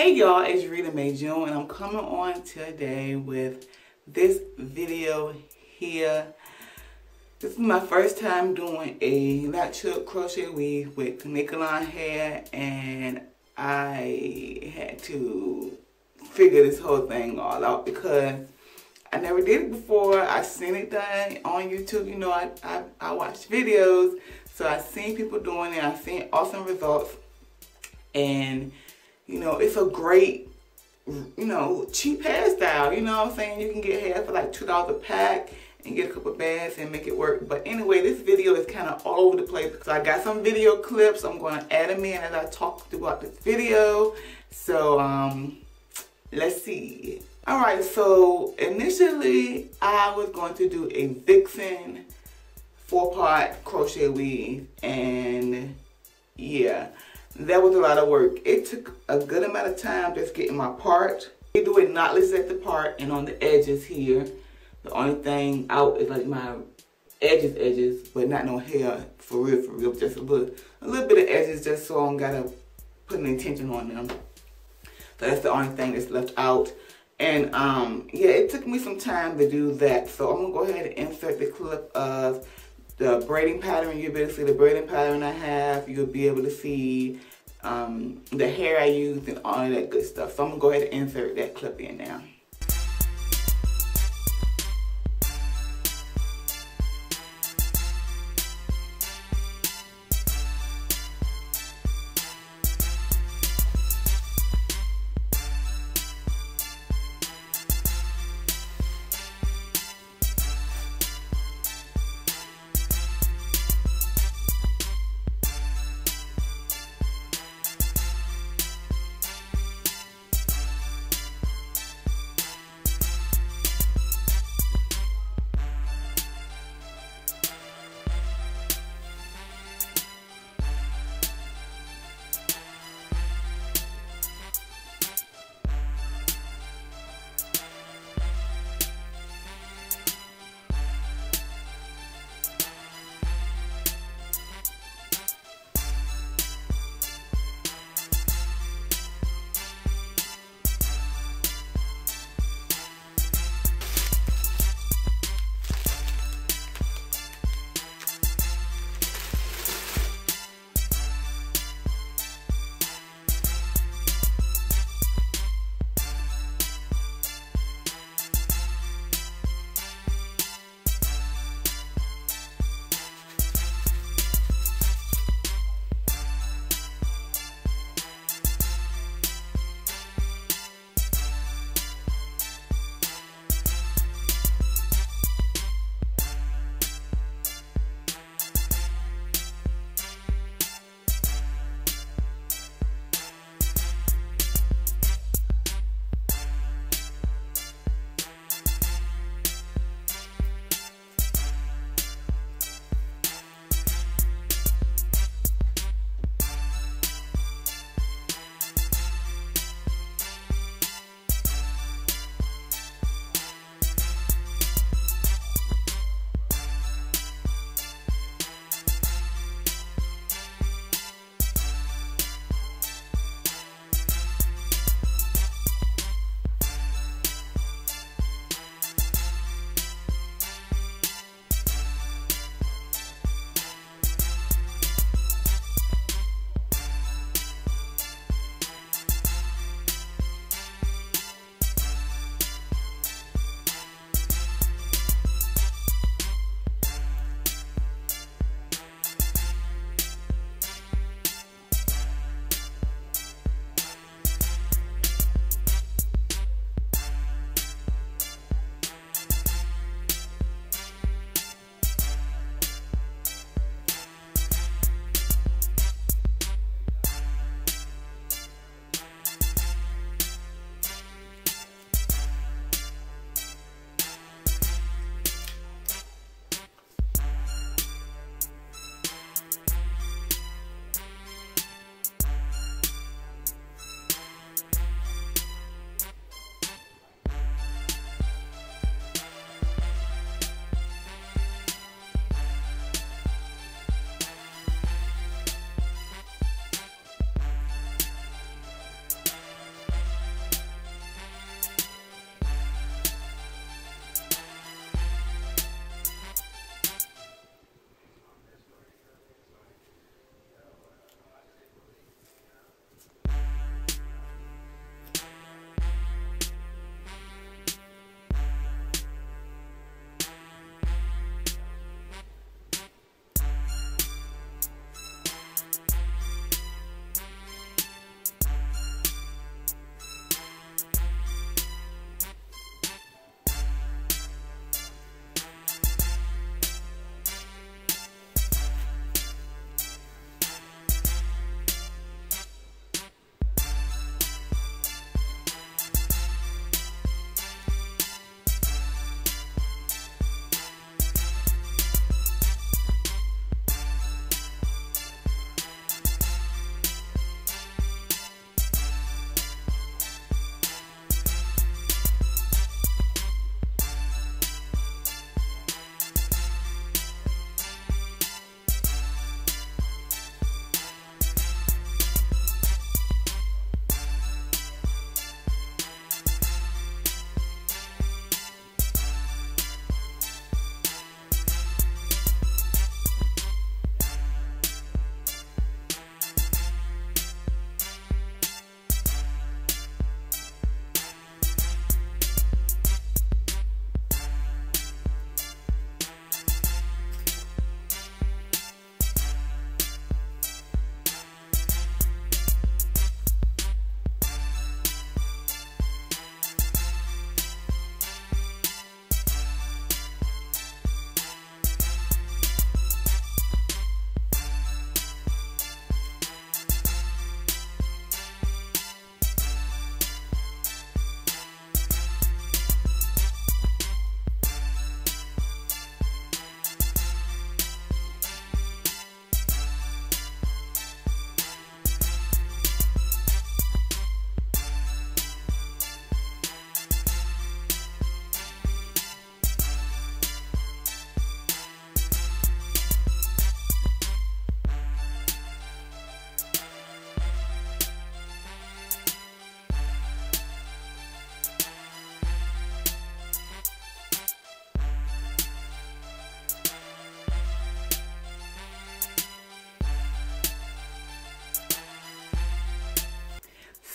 Hey y'all, it's Rita Mae June, and I'm coming on today with this video here. This is my first time doing a Latch crochet weave with Kanekalo hair, and I had to figure this whole thing all out because I never did it before. I seen it done on YouTube. You know, I watch videos, so I seen people doing it. I seen awesome results, and you know, it's a great, you know, cheap hairstyle. You know what I'm saying? You can get hair for like $2 a pack and get a couple bands and make it work. But anyway, this video is kind of all over the place because I got some video clips. I'm going to add them in as I talk throughout this video. So, let's see. Alright, so initially I was going to do a Vixen 4-part crochet weave, and yeah, that was a lot of work. It took a good amount of time just getting my part. You do it knotless at the part and on the edges here. The only thing out is like my edges, but not no hair for real. Just a little bit of edges, just so I don't gotta put any tension on them. So that's the only thing that's left out. And yeah, it took me some time to do that. So I'm gonna go ahead and insert the clip of the braiding pattern. You'll be able to see the braiding pattern I have. You'll be able to see the hair I used and all of that good stuff. So I'm gonna go ahead and insert that clip in now.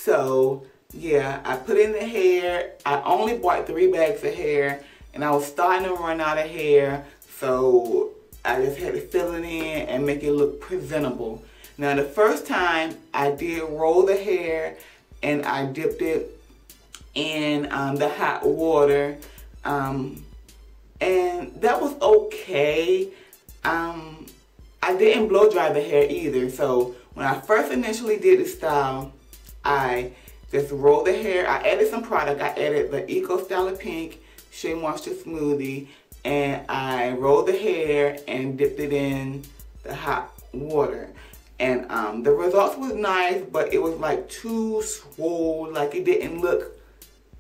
So yeah, I put in the hair. I only bought 3 bags of hair, and I was starting to run out of hair, so I just had to fill it in and make it look presentable. Now the first time I did roll the hair and I dipped it in the hot water, and that was okay. I didn't blow dry the hair either, so when I first initially did the style, I just rolled the hair. I added some product. I added the Eco Styler Pink Shea Moisture Smoothie, and I rolled the hair and dipped it in the hot water. And the results was nice, but it was like too swole. Like it didn't look,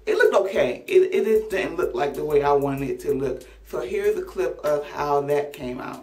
it looked okay. It just didn't look like the way I wanted it to look. So here's a clip of how that came out.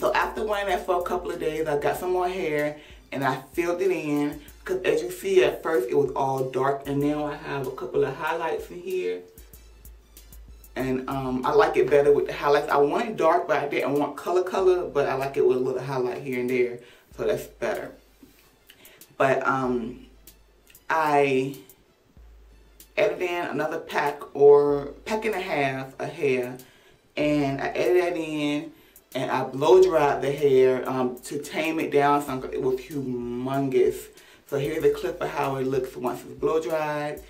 So after wearing that for a couple of days, I got some more hair and I filled it in. Because as you see, at first it was all dark, and now I have a couple of highlights in here. And I like it better with the highlights. I want it dark, but I didn't want color, but I like it with a little highlight here and there. So that's better. But I added in another pack and a half of hair. And I added that in. And I blow dried the hair to tame it down. So it was humongous. So here's a clip of how it looks once it's blow dried.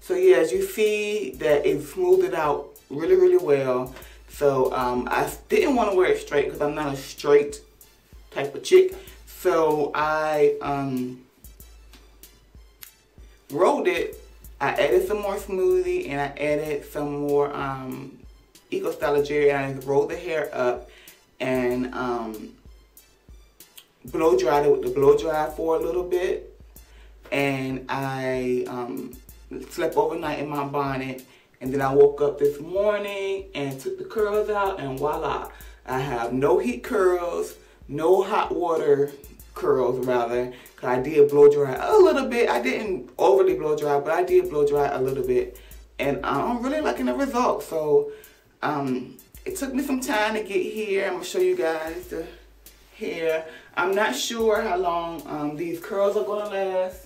So yeah, as you see that it smoothed it out really, really well. So I didn't want to wear it straight because I'm not a straight type of chick. So I rolled it. I added some more smoothie and I added some more Eco Styler Jerry, and I just rolled the hair up and blow dried it with the blow dry for a little bit. And I slept overnight in my bonnet, and then I woke up this morning and took the curls out, and voila, I have no heat curls, no hot water curls rather, because I did blow dry a little bit. I didn't overly blow dry, but I did blow dry a little bit, and I'm really liking the results. So it took me some time to get here. I'm gonna show you guys the hair. I'm not sure how long these curls are gonna last.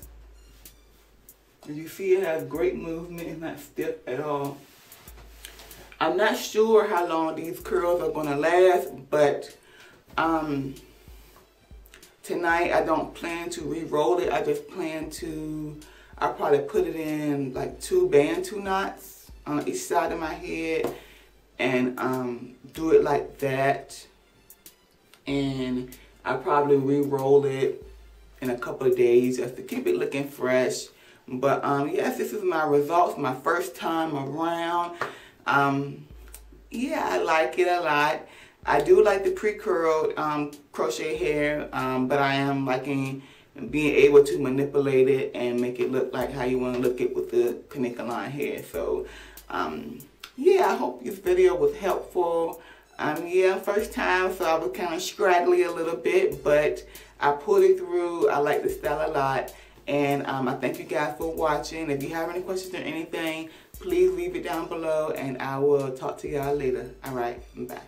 As you see, it has great movement. It's not stiff at all. I'm not sure how long these curls are gonna last, but tonight I don't plan to re-roll it. I just plan to, I'll probably put it in like 2 bantu knots on each side of my head and do it like that. And I'll probably re-roll it in a couple of days just to keep it looking fresh. But yes, this is my results, my first time around. Yeah, I like it a lot. I do like the pre-curled crochet hair, but I am liking being able to manipulate it and make it look like how you want to look it with the Kanekalo hair. So yeah, I hope this video was helpful. Yeah, first time, so I was kind of scraggly a little bit, but I pulled it through. I like the style a lot. And I thank you guys for watching. If you have any questions or anything, please leave it down below and I will talk to y'all later. All right, bye.